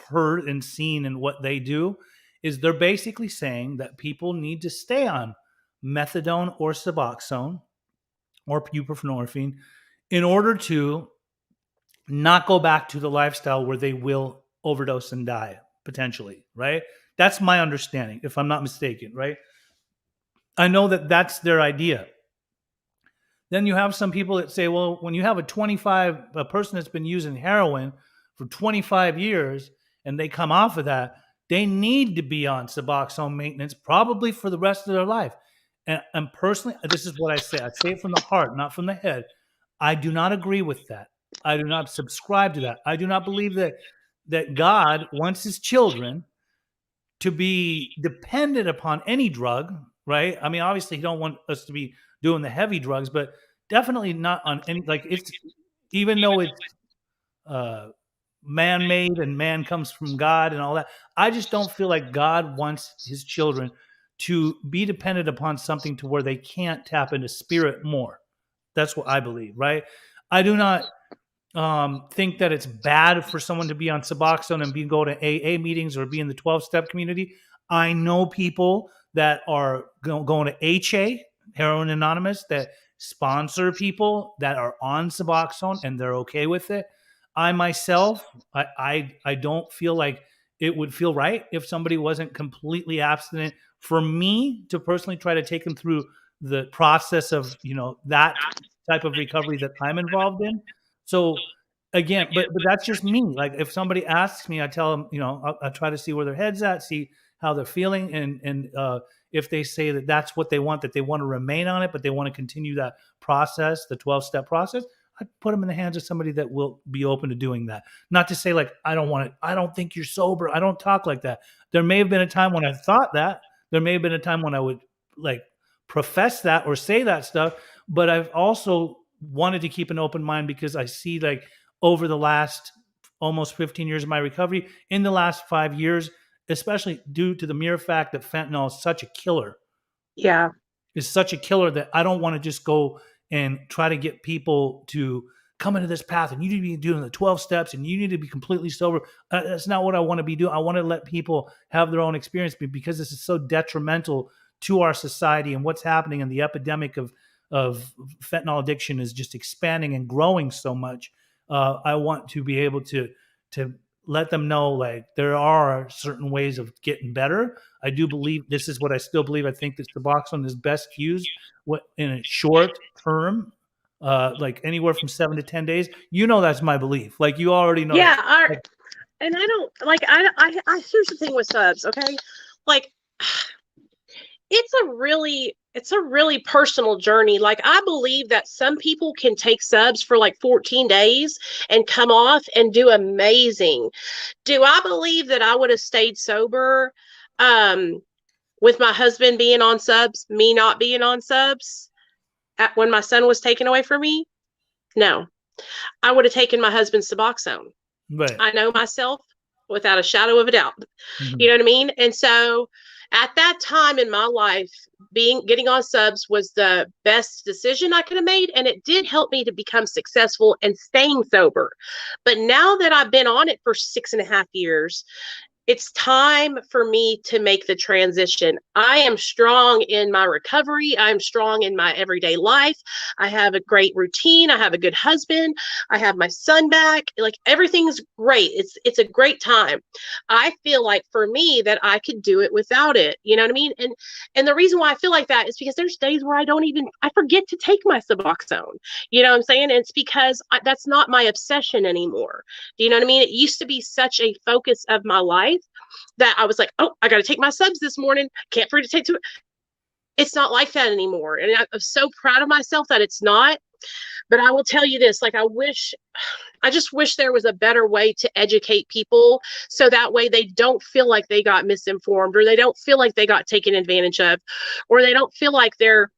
heard and seen and what they do, is they're basically saying that people need to stay on methadone or Suboxone or buprenorphine in order to not go back to the lifestyle where they will overdose and die, potentially, right? That's my understanding, if I'm not mistaken, right? I know that that's their idea. Then you have some people that say, well, when you have a person that's been using heroin for 25 years and they come off of that, they need to be on Suboxone maintenance probably for the rest of their life. And personally, this is what I say. I say it from the heart, not from the head. I do not agree with that. I do not subscribe to that. I do not believe that God wants his children to be dependent upon any drug, right? I mean, obviously, he don't want us to be doing the heavy drugs, but definitely not on any, like, it's, even though it's man-made and man comes from God and all that, I just don't feel like God wants his children to be dependent upon something to where they can't tap into spirit more. That's what I believe, right? I do not think that it's bad for someone to be on Suboxone and go to AA meetings or be in the 12-step community. I know people that are going to HA, Heroin Anonymous, that sponsor people that are on Suboxone and they're okay with it. I myself, I don't feel like it would feel right if somebody wasn't completely abstinent. For me to personally try to take them through the process of, that type of recovery that I'm involved in. So again, but that's just me. Like if somebody asks me, I tell them, I'll try to see where their head's at, see how they're feeling. And if they say that that's what they want, that they want to remain on it, but they want to continue that process, the 12-step process, I put them in the hands of somebody that will be open to doing that. Not to say like, I don't want it. I don't think you're sober. I don't talk like that. There may have been a time when I thought that. There may have been a time when I would like profess that or say that stuff, but I've also wanted to keep an open mind because I see like over the last almost 15 years of my recovery, in the last 5 years, especially due to the mere fact that fentanyl is such a killer. Yeah. Is such a killer that I don't want to just go and try to get people to come into this path and you need to be doing the 12 steps and you need to be completely sober. That's not what I want to be doing. I want to let people have their own experience because this is so detrimental to our society and what's happening, and the epidemic of fentanyl addiction is just expanding and growing so much. I want to be able to let them know, like, there are certain ways of getting better. I do believe, this is what I still believe, I think that Suboxone is best used in a short term, like anywhere from 7 to 10 days. You know, that's my belief. Like, you already know. Yeah, Like, and I don't like. I here's the thing with subs. Okay, like it's a really personal journey. Like, I believe that some people can take subs for like 14 days and come off and do amazing. Do I believe that I would have stayed sober with my husband being on subs, me not being on subs when my son was taken away from me? No. I would have taken my husband's Suboxone. right. I know myself without a shadow of a doubt. Mhm. You know what I mean? And so at that time in my life, getting on subs was the best decision I could have made. And it did help me to become successful and staying sober. But now that I've been on it for 6.5 years, it's time for me to make the transition. I am strong in my recovery. I'm strong in my everyday life. I have a great routine. I have a good husband. I have my son back. Like, everything's great. It's a great time. I feel like for me that I could do it without it. You know what I mean? And the reason why I feel like that is because there's days where I forget to take my Suboxone. You know what I'm saying? And it's because that's not my obsession anymore. Do you know what I mean? It used to be such a focus of my life that I was like, oh, I got to take my subs this morning. Can't forget to take two. It's not like that anymore. And I'm so proud of myself that it's not. But I will tell you this, like, I just wish there was a better way to educate people so that way they don't feel like they got misinformed, or they don't feel like they got taken advantage of, or they don't feel like they're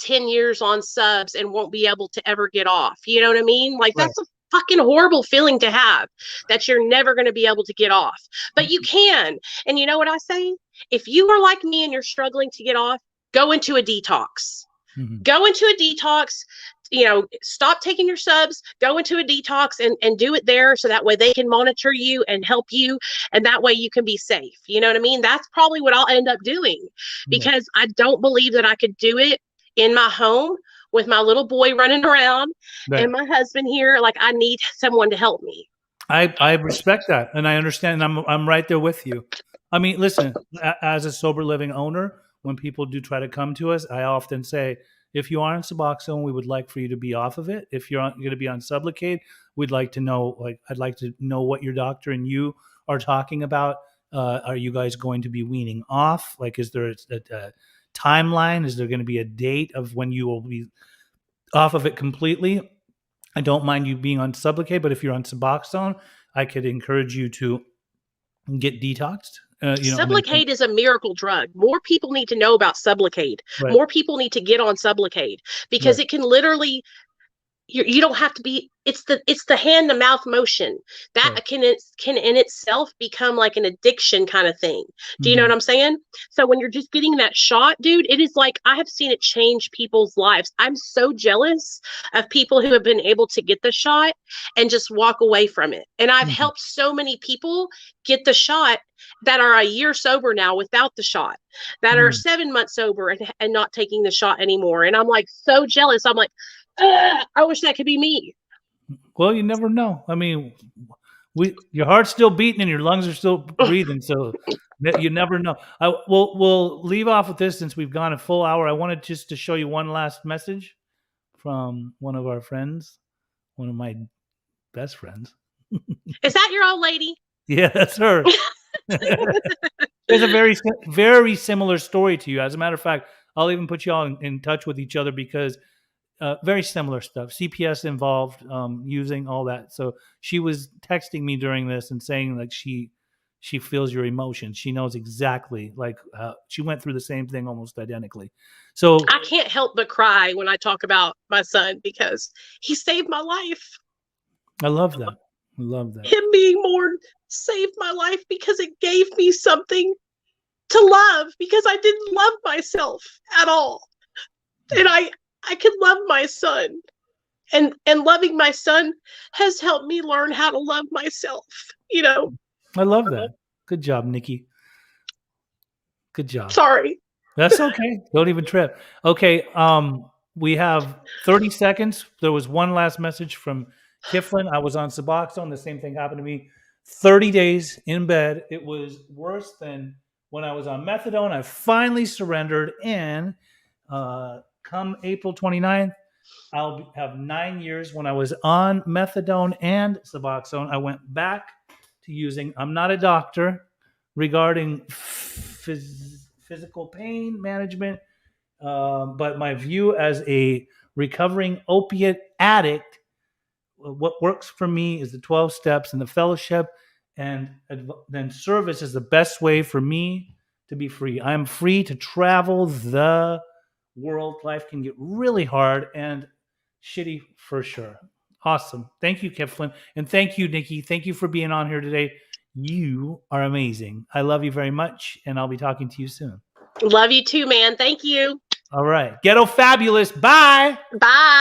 10 years on subs and won't be able to ever get off. You know what I mean? Like, Right. that's a fucking horrible feeling to have, that you're never going to be able to get off. But you can. And you know what I say? If you are like me and you're struggling to get off, go into a detox. Mhm. Go into a detox. Stop taking your subs, go into a detox and do it there, so that way they can monitor you and help you, and that way you can be safe. You know what I mean? That's probably what I'll end up doing, because I don't believe that I could do it in my home with my little boy running around Right. and my husband here. Like, I need someone to help me. I respect that, and I understand, and I'm right there with you. I mean, listen, as a sober living owner, when people do try to come to us, I often say, if you are on Suboxone, we would like for you to be off of it. If you're going to be on Sublocade, we'd like to know, like, I'd like to know what your doctor and you are talking about. Are you guys going to be weaning off? Like, is there a timeline? Is there going to be a date of when you will be off of it completely? I don't mind you being on Sublocade, but if you're on Suboxone, I could encourage you to get detoxed. Sublocade is a miracle drug. More people need to know about Sublocade. Right. More people need to get on Sublocade, because Right. it can literally, you don't have to be, it's the hand to mouth motion that Right. can in itself become like an addiction kind of thing. Do you know Mhm. what I'm saying? So when you're just getting that shot, dude, it is like, I have seen it change people's lives. I'm so jealous of people who have been able to get the shot and just walk away from it. And I've Mhm. helped so many people get the shot that are a year sober now without the shot, that are Mhm. 7 months sober and not taking the shot anymore. And I'm like so jealous. I'm like, I wish that could be me. Well, you never know. I mean, your heart's still beating and your lungs are still breathing, so you never know. We'll leave off with this since we've gone a full hour. I wanted just to show you one last message from one of our friends, one of my best friends. Is that your old lady? Yeah, that's her. She has a very similar story to you. As a matter of fact, I'll even put you all in touch with each other because very similar stuff. CPS involved, using all that. So she was texting me during this and saying, like, she feels your emotions. She knows exactly, like, she went through the same thing almost identically. So I can't help but cry when I talk about my son, because he saved my life. I love that. I love that. Him being mourned saved my life, because it gave me something to love, because I didn't love myself at all. And I could love my son. and loving my son has helped me learn how to love myself. I love that. Good job, Nikki. Good job. Sorry. That's okay. Don't even trip. Okay. We have 30 seconds. There was one last message from Kiflin. I was on Suboxone. The same thing happened to me. 30 days in bed. It was worse than when I was on methadone. I finally surrendered. And come April 29th, I'll have 9 years. When I was on methadone and Suboxone, I went back to using, I'm not a doctor, regarding physical pain management, but my view as a recovering opiate addict, what works for me is the 12 steps and the fellowship, and then service is the best way for me to be free. I'm free to travel the world. Life can get really hard and shitty for sure. Awesome. Thank you, Kiflin. And thank you, Nikki. Thank you for being on here today. You are amazing. I love you very much, and I'll be talking to you soon. Love you too, man. Thank you. All right. Ghetto Fabulous. Bye. Bye.